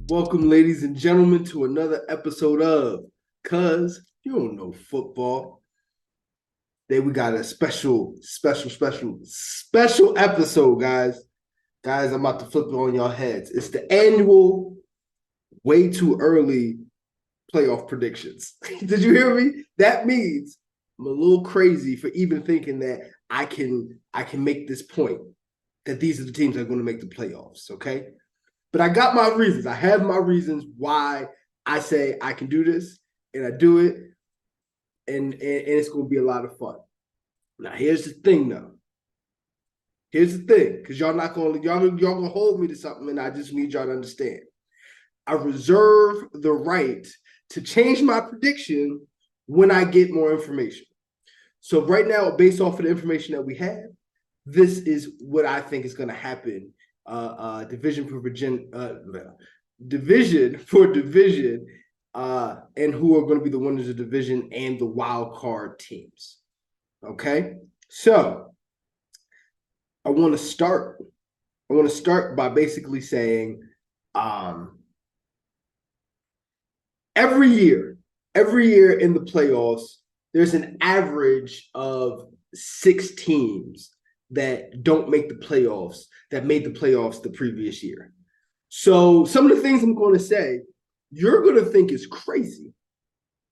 Welcome, ladies and gentlemen, to another episode of Cuz You Don't Know Football. Today we got a special episode, guys. Guys, I'm about to flip it on your heads. It's the annual way too early playoff predictions. Did you hear me? That means I'm a little crazy for even thinking that I can make this point that these are the teams that are going to make the playoffs, okay? But I got my reasons. I have my reasons why I say I can do this, and I do it, and it's going to be a lot of fun. Now, here's the thing, though. Here's the thing, because y'all gonna hold me to something, and I just need y'all to understand. I reserve the right to change my prediction when I get more information. So right now, based off of the information that we have, this is what I think is going to happen. Division for division, and who are going to be the winners of division and the wild card teams. Okay, so I want to start by basically saying, every year in the playoffs, there's an average of 6 teams that don't make the playoffs that made the playoffs the previous year. So some of the things I'm going to say, you're going to think is crazy.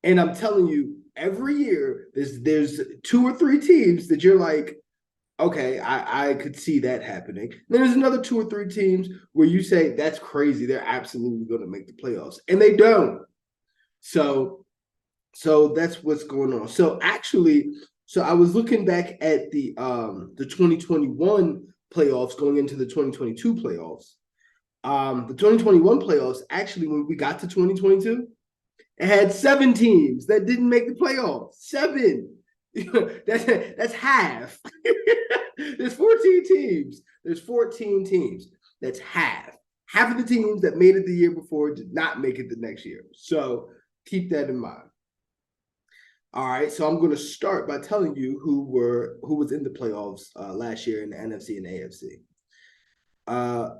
And I'm telling you, every year there's 2 or 3 teams that you're like, okay, I could see that happening. Then there's another 2 or 3 teams where you say, that's crazy. They're absolutely going to make the playoffs. And they don't. So that's what's going on. So I was looking back at the 2021 playoffs going into the 2022 playoffs. The 2021 playoffs, actually, when we got to 2022, it had 7 teams that didn't make the playoffs. 7. That's half. There's 14 teams. There's 14 teams. That's half. Half of the teams that made it the year before did not make it the next year. So keep that in mind. All right, so I'm going to start by telling you who was in the playoffs last year in the NFC and AFC.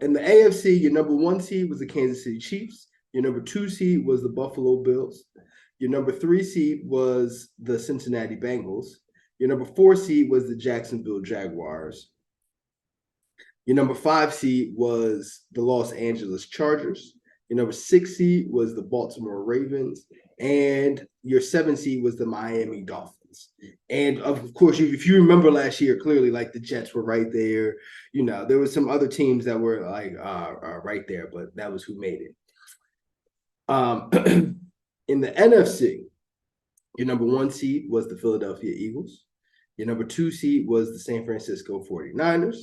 In the AFC, your number 1 seed was the Kansas City Chiefs. Your number 2 seed was the Buffalo Bills. Your number 3 seed was the Cincinnati Bengals. Your number 4 seed was the Jacksonville Jaguars. Your number 5 seed was the Los Angeles Chargers. Your number 6 seed was the Baltimore Ravens. And your 7 seed was the Miami Dolphins. And of course, if you remember last year, clearly, like, the Jets were right there. You know, there was some other teams that were like right there, but that was who made it. In the NFC, your number 1 seed was the Philadelphia Eagles. Your number 2 seed was the San Francisco 49ers.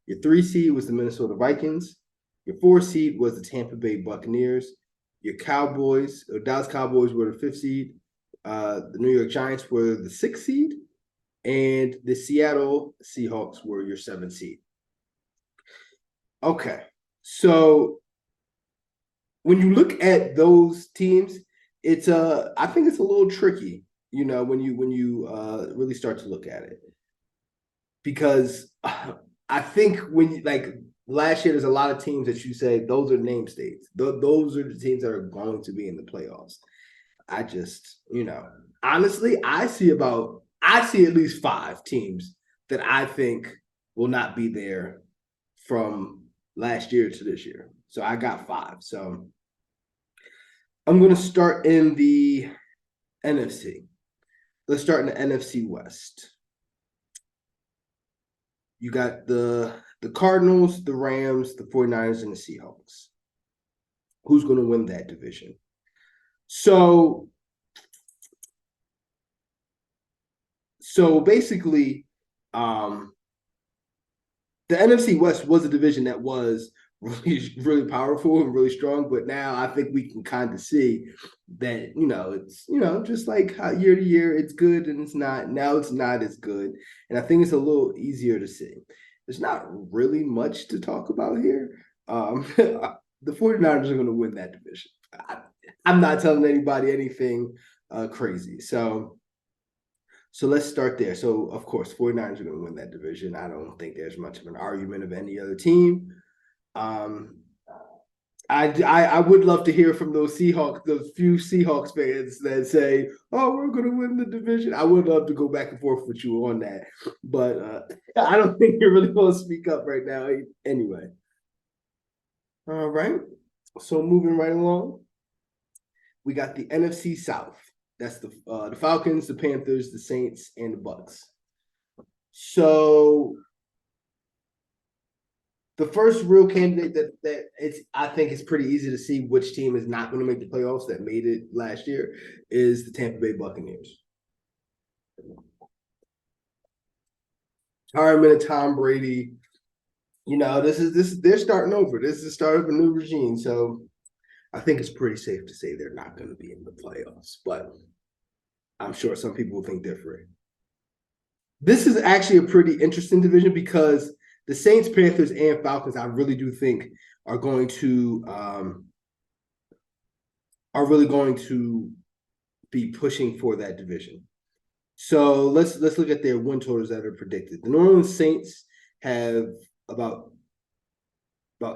Your 3 seed was the Minnesota Vikings. Your 4 seed was the Tampa Bay Buccaneers. Your Dallas Cowboys were the 5th seed. The New York Giants were the 6th seed. And the Seattle Seahawks were your 7th seed. Okay, so when you look at those teams, I think it's a little tricky, you know, when you really start to look at it, because I think like last year, there's a lot of teams that you say those are name states. Those are the teams that are going to be in the playoffs. I just, honestly, I see at least 5 teams that I think will not be there from last year to this year. So I got 5. So I'm going to start in the NFC. Let's start in the NFC West. You got the Cardinals, the Rams, the 49ers, and the Seahawks. Who's going to win that division? So basically, the NFC West was a division that was really, really powerful and really strong. But now I think we can kind of see that, it's, just like how year to year it's good and it's not. Now it's not as good. And I think it's a little easier to see. There's not really much to talk about here. The 49ers are going to win that division. I'm not telling anybody anything crazy. So let's start there. So, of course, 49ers are going to win that division. I don't think there's much of an argument of any other team. I would love to hear from those few Seahawks fans that say, "Oh, we're going to win the division." I would love to go back and forth with you on that, but I don't think you're really going to speak up right now. Anyway, all right. So moving right along, we got the NFC South. That's the Falcons, the Panthers, the Saints, and the Bucks. So the first real candidate that it's I think it's pretty easy to see which team is not going to make the playoffs that made it last year is the Tampa Bay Buccaneers. Retirement of Tom Brady. This they're starting over. This is the start of a new regime. So I think it's pretty safe to say they're not going to be in the playoffs, but I'm sure some people will think different. This is actually a pretty interesting division because the Saints, Panthers, and Falcons, I really do think are going to really going to be pushing for that division. So let's look at their win totals that are predicted. The New Orleans Saints have about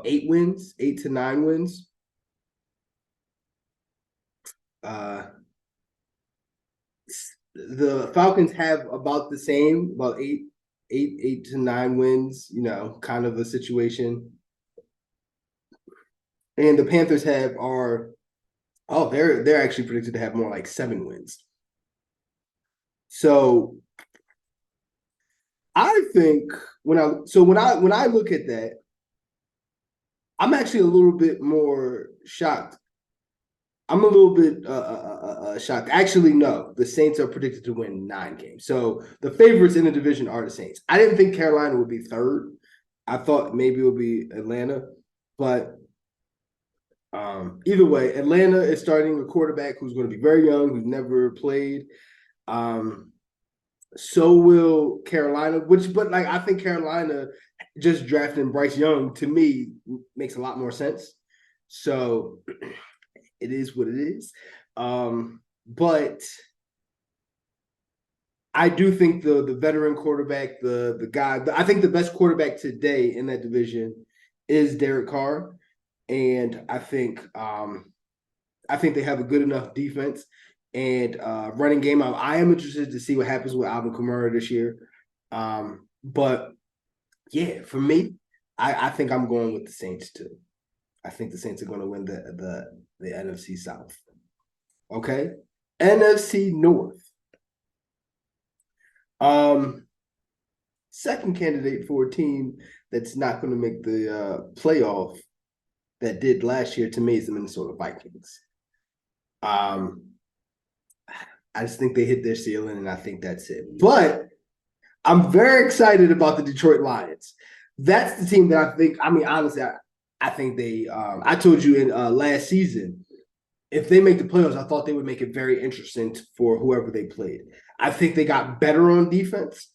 8 wins, 8 to 9 wins. The Falcons have about the same, about 8 to 9 wins, kind of a situation. And the Panthers they're actually predicted to have more like 7 wins. So I think when I look at that, I'm actually a little bit more shocked. I'm a little bit shocked. Actually, no, the Saints are predicted to win 9 games. So the favorites in the division are the Saints. I didn't think Carolina would be third. I thought maybe it would be Atlanta, but either way, Atlanta is starting a quarterback who's going to be very young, who's never played. So will Carolina, but I think Carolina just drafting Bryce Young to me makes a lot more sense. So it is what it is. But I do think the veteran quarterback, the guy, I think the best quarterback today in that division is Derek Carr, and I think they have a good enough defense and running game. I am interested to see what happens with Alvin Kamara this year. But yeah, for me, I think I'm going with the Saints too. I think the Saints are going to win the NFC South. Okay, NFC North. Second candidate for a team that's not going to make the playoff that did last year to me is the Minnesota Vikings. I just think they hit their ceiling, and I think that's it. But I'm very excited about the Detroit Lions. That's the team that I think. I mean, honestly, I think they. I told you in last season, if they make the playoffs, I thought they would make it very interesting for whoever they played. I think they got better on defense.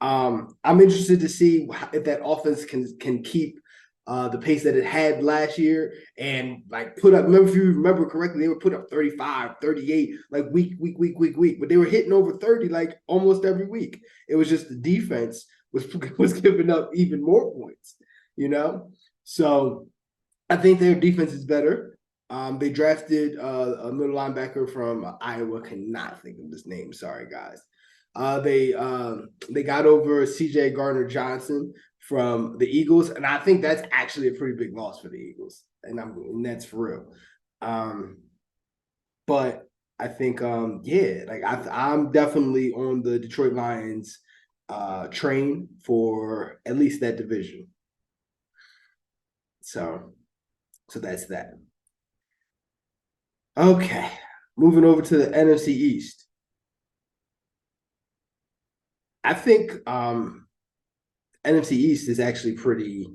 I'm interested to see if that offense can keep the pace that it had last year and put up. Remember, if you remember correctly, they would put up 35, 38, week, but they were hitting over 30 almost every week. It was just the defense was giving up even more points, So I think their defense is better. They drafted a middle linebacker from Iowa. Cannot think of his name. Sorry, guys. They got over C.J. Gardner-Johnson from the Eagles, and I think that's actually a pretty big loss for the Eagles, and that's for real. But I think, I'm definitely on the Detroit Lions train for at least that division. So that's that. Okay, moving over to the NFC East. I think NFC East is actually pretty.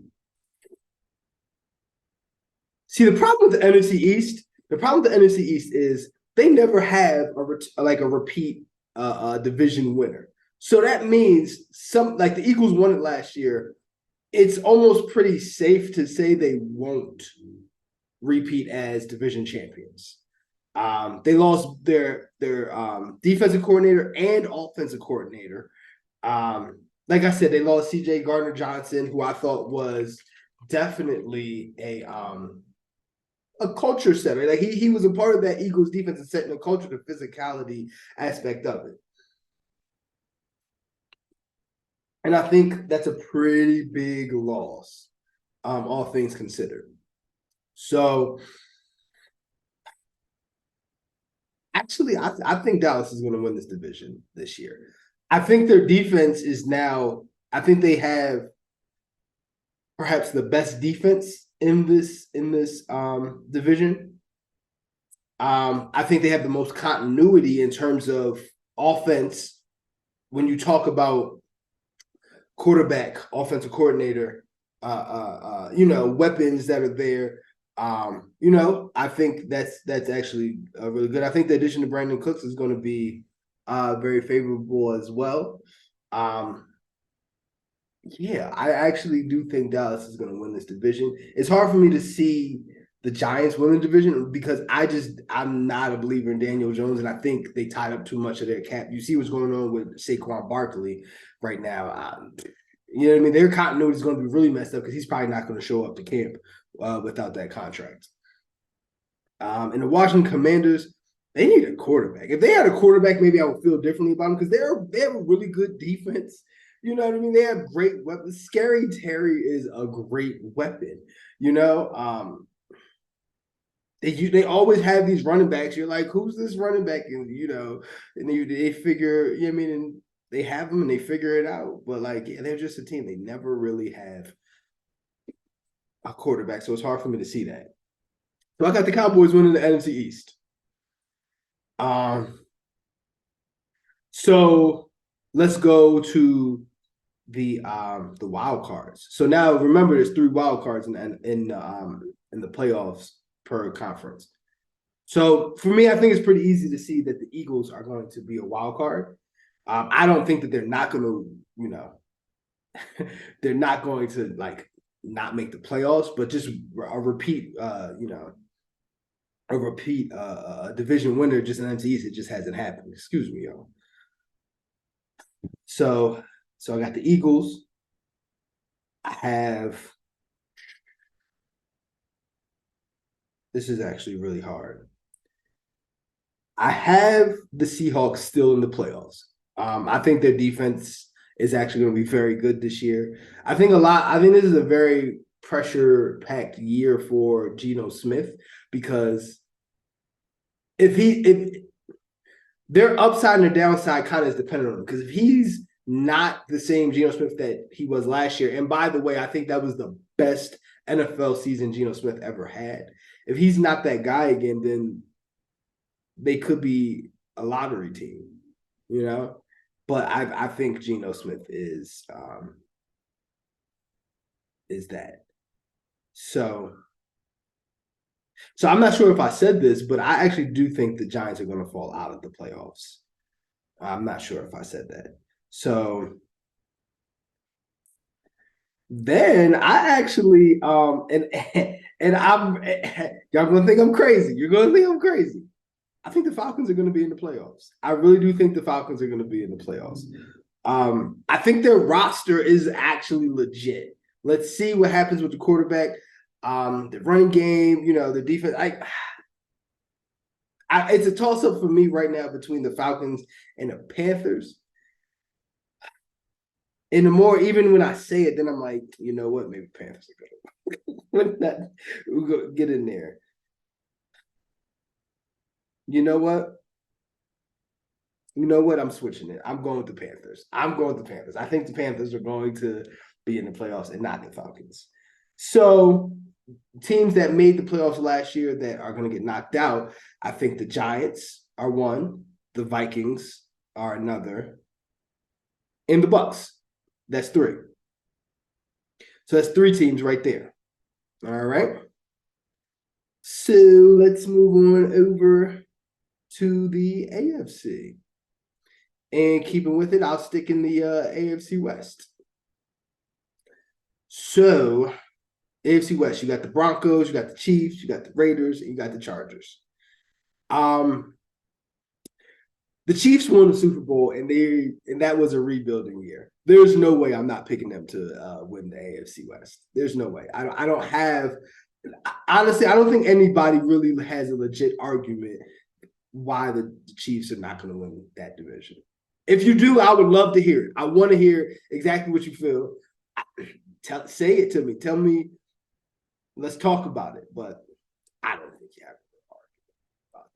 See, the problem with the NFC East, is they never have a repeat division winner. So that means the Eagles won it last year. It's almost pretty safe to say they won't repeat as division champions. They lost their defensive coordinator and offensive coordinator. Like I said, they lost C.J. Gardner-Johnson, who I thought was definitely a a culture setter. Like he was a part of that Eagles defense and setting the culture, the physicality aspect of it. And I think that's a pretty big loss, all things considered. So actually, I think Dallas is going to win this division this year. I think their defense is now, I think they have perhaps the best defense in this division. I think they have the most continuity in terms of offense. When you talk about quarterback, offensive coordinator, weapons that are there. I think that's actually really good. I think the addition of Brandin Cooks is going to be very favorable as well. Yeah, I actually do think Dallas is going to win this division. It's hard for me to see the Giants win the division because I'm not a believer in Daniel Jones, and I think they tied up too much of their cap. You see what's going on with Saquon Barkley right now. You know what I mean? Their continuity is going to be really messed up because he's probably not going to show up to camp without that contract. And the Washington Commanders, they need a quarterback. If they had a quarterback, maybe I would feel differently about them because they have a really good defense. You know what I mean? They have great weapons. Scary Terry is a great weapon. They always have these running backs. You're like, who's this running back? And they figure. I mean, and they have them and they figure it out. But they're just a team. They never really have a quarterback, so it's hard for me to see that. So I got the Cowboys winning the NFC East. So let's go to the wild cards. So now remember, there's 3 wild cards in the playoffs per conference. So for me, I think it's pretty easy to see that the Eagles are going to be a wild card. I don't think that they're not going to, they're not going to not make the playoffs, but just a repeat, division winner, just an NFC East. It just hasn't happened. Excuse me, y'all. So I got the Eagles. I have. This is actually really hard. I have the Seahawks still in the playoffs. I think their defense is actually going to be very good this year. I think this is a very pressure-packed year for Geno Smith because if their upside and their downside kind of is dependent on him. Because if he's not the same Geno Smith that he was last year, and by the way, I think that was the best NFL season Geno Smith ever had. If he's not that guy again, then they could be a lottery team, But I think Geno Smith is that. So I'm not sure if I said this, but I actually do think the Giants are going to fall out of the playoffs. I'm not sure if I said that. So then I actually and I'm y'all gonna think I'm crazy. You're gonna think I'm crazy. I think the Falcons are going to be in the playoffs. I really do think the Falcons are going to be in the playoffs. I think their roster is actually legit. Let's see what happens with the quarterback, the running game, the defense. It's a toss-up for me right now between the Falcons and the Panthers. And the more, even when I say it, then I'm like, you know what? Maybe Panthers are good. We'll go get in there. You know what? I'm switching it. I'm going with the Panthers. I think the Panthers are going to be in the playoffs and not the Falcons. So teams that made the playoffs last year that are going to get knocked out, I think the Giants are one, the Vikings are another, and the Bucks. That's 3. So that's 3 teams right there. All right. So let's move on over to the AFC. And keeping with it, I'll stick in the AFC West. So, AFC West, you got the Broncos, you got the Chiefs, you got the Raiders, and you got the Chargers. The Chiefs won the Super Bowl, and that was a rebuilding year. There's no way I'm not picking them to win the AFC West. There's no way. I don't have Honestly, I don't think anybody really has a legit argument why the Chiefs are not going to win that division. If you do, I would love to hear it. I want to hear exactly what you feel. Say it to me. Tell me. Let's talk about it. But I don't think you have to argue about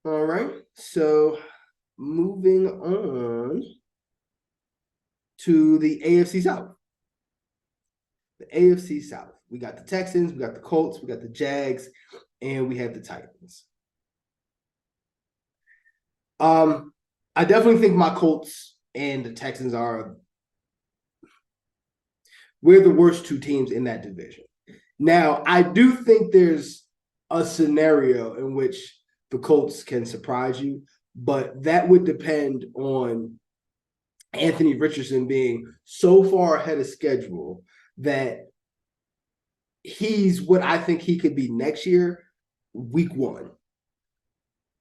that. All right. So moving on to the AFC South. The AFC South. We got the Texans, we got the Colts, we got the Jags, and we have the Titans. I definitely think my Colts and the Texans we're the worst two teams in that division. Now, I do think there's a scenario in which the Colts can surprise you, but that would depend on Anthony Richardson being so far ahead of schedule that he's what I think he could be next year, week one.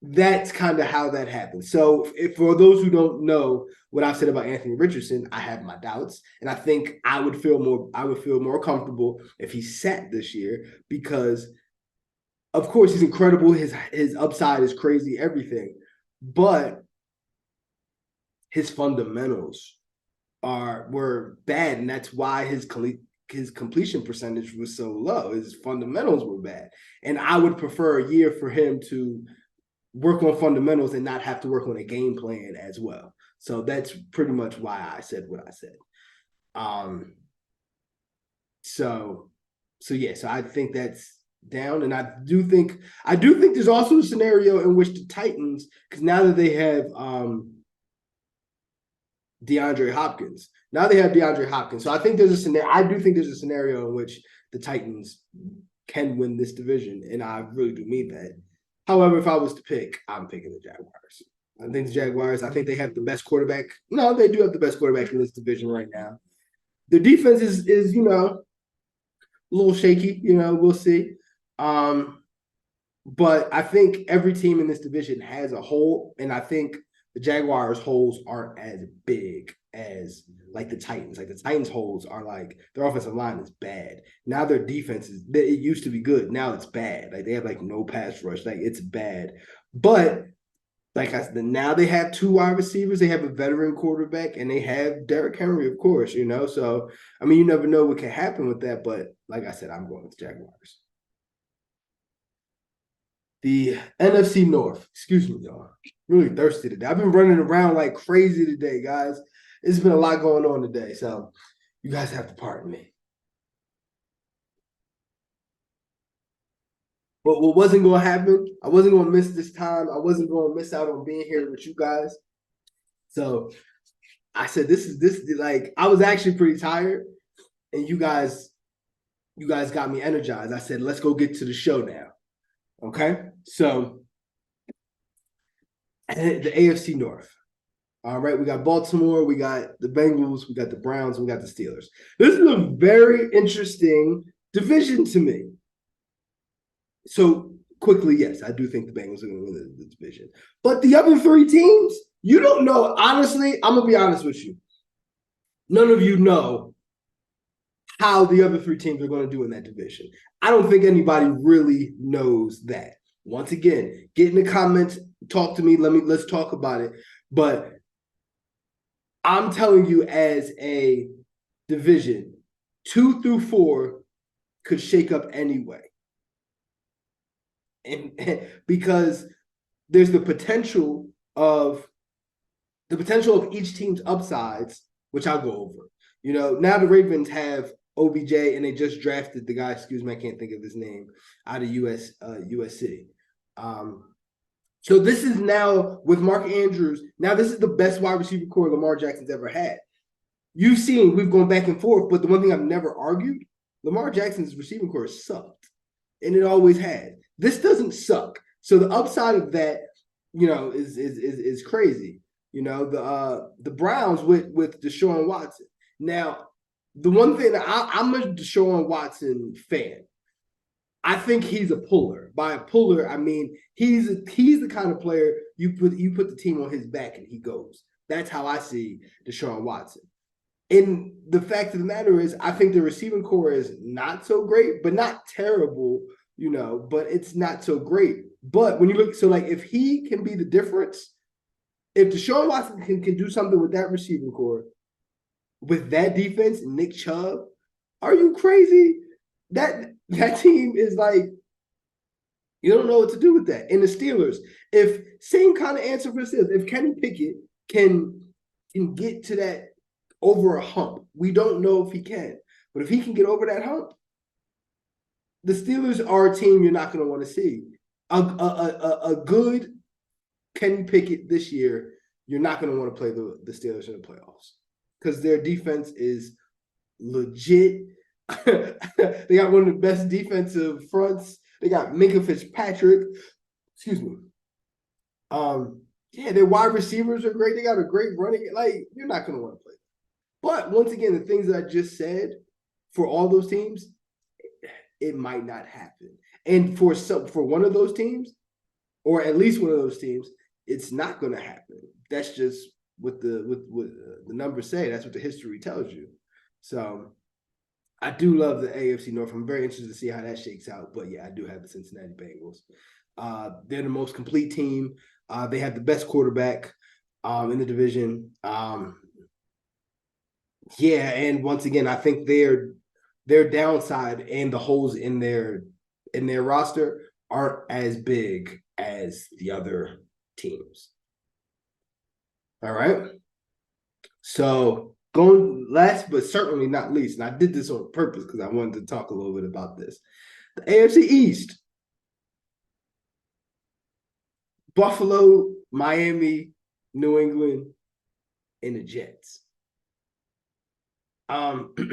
That's kind of how that happens. So for those who don't know what I've said about Anthony Richardson, I have my doubts. And I think I would feel more comfortable if he sat this year because of course he's incredible. His upside is crazy, everything. But his fundamentals were bad. And that's why his completion percentage was so low. His fundamentals were bad. And I would prefer a year for him to work on fundamentals and not have to work on a game plan as well. So that's pretty much why I said what I said. So I think that's down. And I do think there's also a scenario in which the Titans, because now that they have DeAndre Hopkins. So I think there's a scenario. I do think there's a scenario in which the Titans can win this division, and I really do mean that. However, if I was to pick, I'm picking the Jaguars. I think the Jaguars, I think they have the best quarterback. No, they do have the best quarterback in this division right now. The defense is a little shaky, we'll see. But I think every team in this division has a hole, and I think the Jaguars' holes aren't as big as like the Titans. Like the Titans' holes are like their offensive line is bad. Now their defense it used to be good. Now it's bad. Like they have like no pass rush. Like it's bad. But like I said, now they have two wide receivers. They have a veteran quarterback, and they have Derrick Henry, of course. So I mean, you never know what can happen with that. But like I said, I'm going with Jaguars. The NFC North. Excuse me, y'all. Really thirsty today. I've been running around like crazy today, guys. It's been a lot going on today, so you guys have to pardon me. But what wasn't going to happen, I wasn't going to miss this time. I wasn't going to miss out on being here with you guys. So I said, this like, I was actually pretty tired, and you guys got me energized. I said, let's go get to the show now. Okay? So the AFC North. All right, we got Baltimore, we got the Bengals, we got the Browns, we got the Steelers. This is a very interesting division to me. So quickly, yes, I do think the Bengals are going to win the division. But the other three teams, you don't know. Honestly, I'm going to be honest with you. None of you know how the other three teams are going to do in that division. I don't think anybody really knows that. Once again, get in the comments, talk to me. Let's talk about it. But I'm telling you, as a division, 2 through 4 could shake up anyway. And because there's the potential of each team's upsides, which I'll go over. Now the Ravens have OBJ, and they just drafted the guy, excuse me, I can't think of his name, out of USC. So this is now with Mark Andrews. Now this is the best wide receiver core Lamar Jackson's ever had. You've seen we've gone back and forth, but the one thing I've never argued, Lamar Jackson's receiving core sucked, and it always had. This doesn't suck. So the upside of that, is crazy. The Browns with Deshaun Watson. Now, the one thing that I'm a Deshaun Watson fan. I think he's a puller. By a puller, I mean he's the kind of player you put the team on his back and he goes. That's how I see Deshaun Watson. And the fact of the matter is, I think the receiving core is not so great, but not terrible, but it's not so great. But when you look, so like if he can be the difference, if Deshaun Watson can do something with that receiving core, with that defense, Nick Chubb, are you crazy? That team is like, you don't know what to do with that. And the Steelers, if same kind of answer for the Steelers, if Kenny Pickett can get to that over a hump, we don't know if he can, but if he can get over that hump, the Steelers are a team you're not going to want to see. A good Kenny Pickett this year, you're not going to want to play the Steelers in the playoffs because their defense is legit. They got one of the best defensive fronts. They got Minkah Fitzpatrick. Excuse me. Yeah, their wide receivers are great. They got a great running. Like, you're not going to want to play. But once again, the things that I just said for all those teams, it might not happen. And for one of those teams, or at least one of those teams, it's not going to happen. That's just what the numbers say. That's what the history tells you. So I do love the AFC North. I'm very interested to see how that shakes out. But yeah, I do have the Cincinnati Bengals. They're the most complete team. They have the best quarterback in the division. Yeah, and once again, I think their downside and the holes in their roster aren't as big as the other teams. All right. So going last but certainly not least, and I did this on purpose because I wanted to talk a little bit about this. The AFC East. Buffalo, Miami, New England, and the Jets. Let me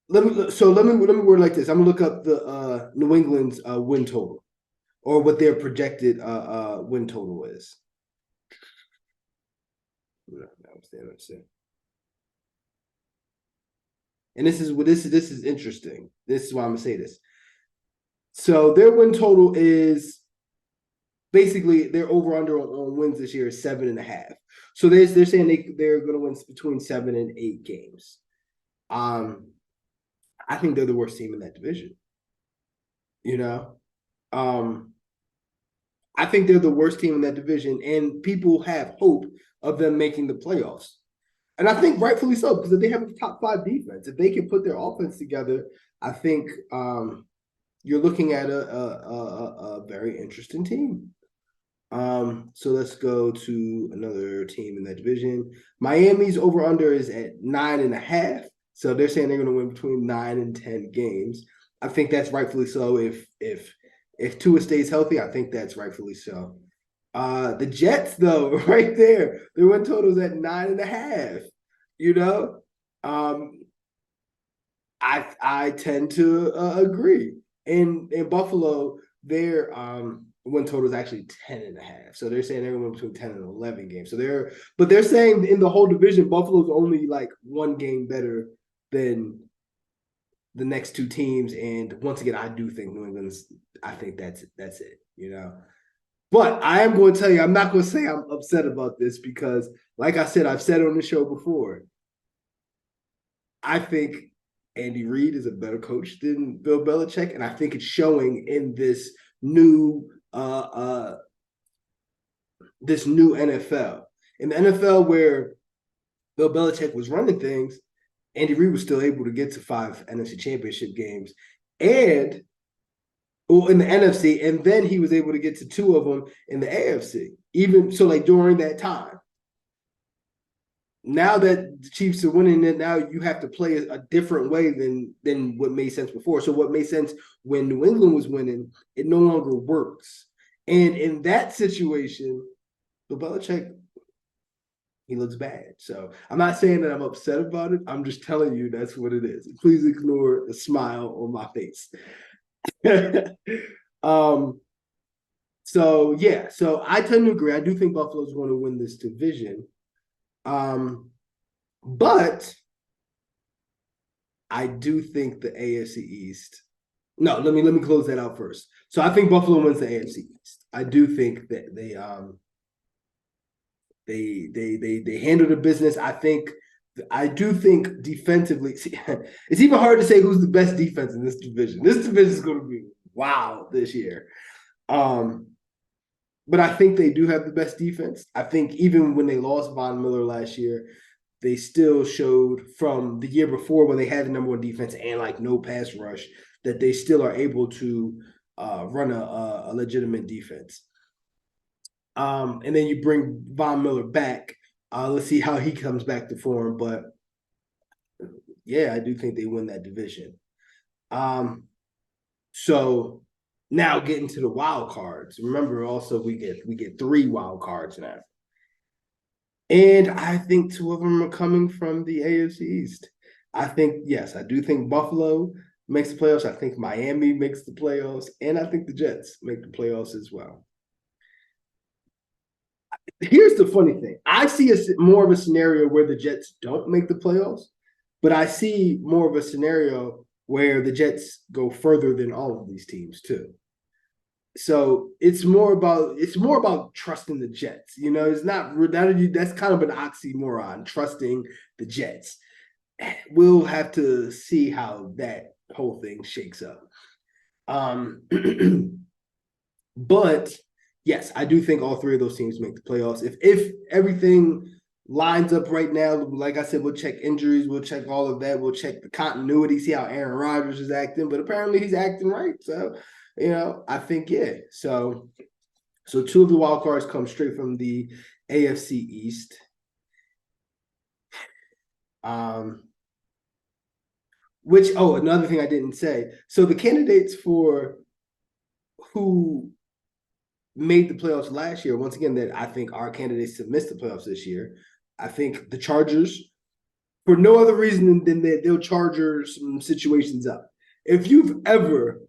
word it like this. I'm gonna look up the New England's win total, or what their projected win total is. And this is interesting. This is why I'm gonna say this. So their win total is basically their over under on wins this year is 7.5. So they're saying they're going to win between 7 and 8 games. I think they're the worst team in that division. I think they're the worst team in that division, and people have hope of them making the playoffs. And I think rightfully so, because if they have a top 5 defense, if they can put their offense together, I think you're looking at a very interesting team. So let's go to another team in that division. Miami's over under is at 9.5. So they're saying they're going to win between 9 and 10 games. I think that's rightfully so. If Tua stays healthy, I think that's rightfully so. The Jets, though, right there, their win total is at 9.5. I tend to agree. In Buffalo, their win total is actually 10.5. So they're saying they're going to win between 10 and 11 games. So they're saying in the whole division, Buffalo's only like 1 game better than the next 2 teams. And once again, I do think New England's. I think that's it. But I am going to tell you, I'm not going to say I'm upset about this because, like I said, I've said it on the show before. I think Andy Reid is a better coach than Bill Belichick, and I think it's showing in this new NFL. In the NFL where Bill Belichick was running things, Andy Reid was still able to get to 5 NFC Championship games, and in the NFC, and then he was able to get to 2 of them in the AFC. Even so, like during that time. Now that the Chiefs are winning it, now you have to play a different way than what made sense before. So what made sense when New England was winning, it no longer works. And in that situation, Bill Belichick, he looks bad. So I'm not saying that I'm upset about it. I'm just telling you that's what it is. Please ignore the smile on my face. So yeah, so I tend to agree. I do think Buffalo's going to win this division. But I do think the AFC East. No, let me close that out first. So I think Buffalo wins the AFC East. I do think that they handle the business. I think I do think defensively, see, it's even hard to say who's the best defense in this division. This division is going to be wow this year. Um, but I think they do have the best defense. I think even when they lost Von Miller last year, they still showed from the year before when they had the number one defense and like no pass rush that they still are able to run a legitimate defense. And then you bring Von Miller back. Let's see how he comes back to form. But yeah, I do think they win that division. So now getting to the wild cards. Remember, also we get 3 wild cards now. And I think 2 of them are coming from the AFC East. I think, yes, I do think Buffalo makes the playoffs. I think Miami makes the playoffs. And I think the Jets make the playoffs as well. Here's the funny thing. I see more of a scenario where the Jets don't make the playoffs, but I see more of a scenario where the Jets go further than all of these teams too. So it's more about trusting the Jets. You know, it's not that's kind of an oxymoron, trusting the Jets. We'll have to see how that whole thing shakes up. But yes, I do think all 3 of those teams make the playoffs. If everything lines up right now, like I said, we'll check injuries, we'll check all of that, we'll check the continuity, see how Aaron Rodgers is acting. But apparently he's acting right. So, you know, I think yeah. So 2 of the wild cards come straight from the AFC East. Another thing I didn't say. So the candidates for who made the playoffs last year, once again, that I think are candidates to miss the playoffs this year. I think the Chargers, for no other reason than that they'll Charger some situations up. If you've ever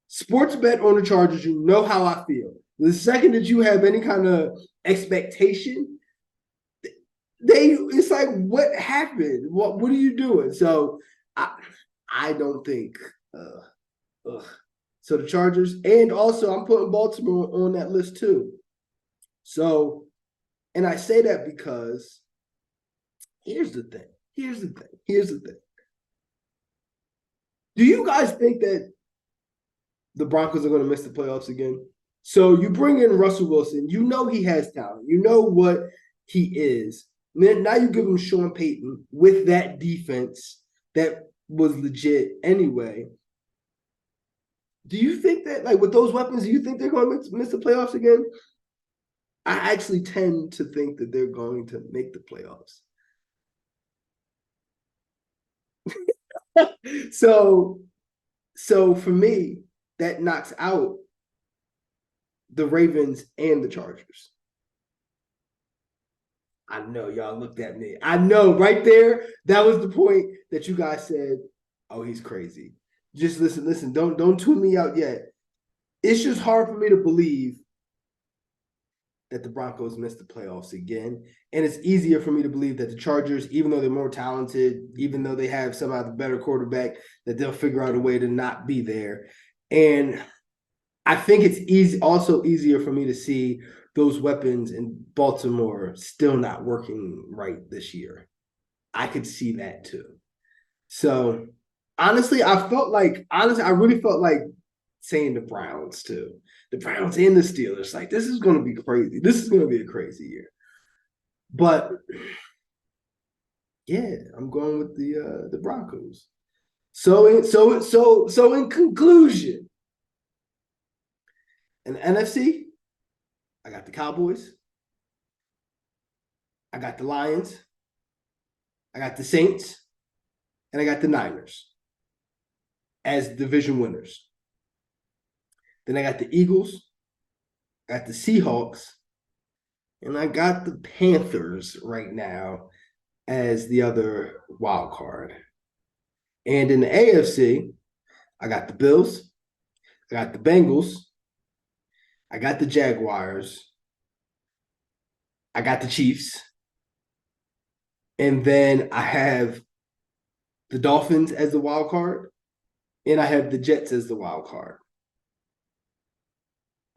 sports bet on the Chargers, you know how I feel. The second that you have any kind of expectation, it's like, what happened? What are you doing? So I don't think so the Chargers, and also I'm putting Baltimore on that list too. So, and I say that because here's the thing. Do you guys think that the Broncos are going to miss the playoffs again? So you bring in Russell Wilson, you know he has talent, you know what he is. And then now you give him Sean Payton with that defense that was legit anyway. Do you think that, like, with those weapons, do you think they're going to miss the playoffs again? I actually tend to think that they're going to make the playoffs. so for me, that knocks out the Ravens and the Chargers. I know y'all looked at me. I know right there, that was the point that you guys said, oh, he's crazy. Just listen, don't tune me out yet. It's just hard for me to believe that the Broncos missed the playoffs again. And it's easier for me to believe that the Chargers, even though they're more talented, even though they have somehow the better quarterback, that they'll figure out a way to not be there. And I think it's also easier for me to see those weapons in Baltimore still not working right this year. I could see that too. So honestly, I really felt like saying the Browns too. The Browns and the Steelers. Like, this is going to be crazy. This is going to be a crazy year. But yeah, I'm going with the Broncos. So in conclusion, in the NFC, I got the Cowboys. I got the Lions. I got the Saints. And I got the Niners as division winners. Then I got the Eagles. I got the Seahawks. And I got the Panthers right now as the other wild card. And in the AFC, I got the Bills. I got the Bengals. I got the Jaguars. I got the Chiefs. And then I have the Dolphins as the wild card. And I have the Jets as the wild card.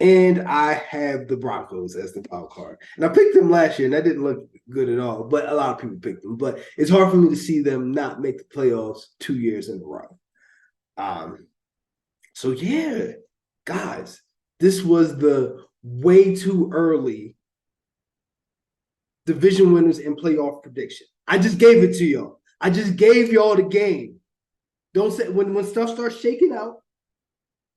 And I have the Broncos as the wild card. And I picked them last year, and that didn't look good at all. But a lot of people picked them. But it's hard for me to see them not make the playoffs 2 years in a row. Um, so yeah, guys, this was the way too early division winners and playoff prediction. I just gave it to y'all. I just gave y'all the game. Don't say when stuff starts shaking out,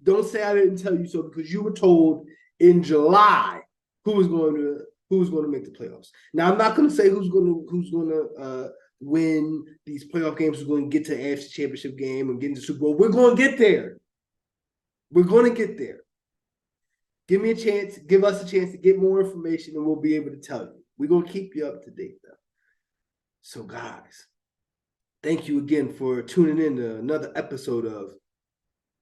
don't say I didn't tell you so because you were told in July who was going to make the playoffs. Now I'm not going to say who's going to win these playoff games. Who's going to get to the AFC Championship game and get into the Super Bowl? We're going to get there. We're going to get there. Give me a chance. Give us a chance to get more information, and we'll be able to tell you. We're going to keep you up to date, though. So, guys, thank you again for tuning in to another episode of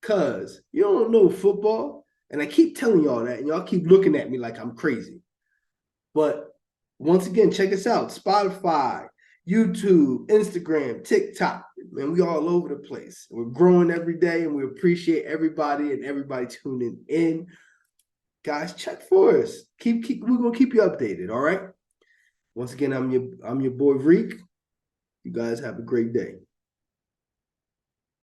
Cuz You Don't Know Football. And I keep telling y'all that, and y'all keep looking at me like I'm crazy. But once again, check us out. Spotify, YouTube, Instagram, TikTok. Man, we all over the place. We're growing every day, and we appreciate everybody and everybody tuning in. Guys, check for us. We're gonna keep you updated, all right? Once again, I'm your boy Reek. You guys have a great day.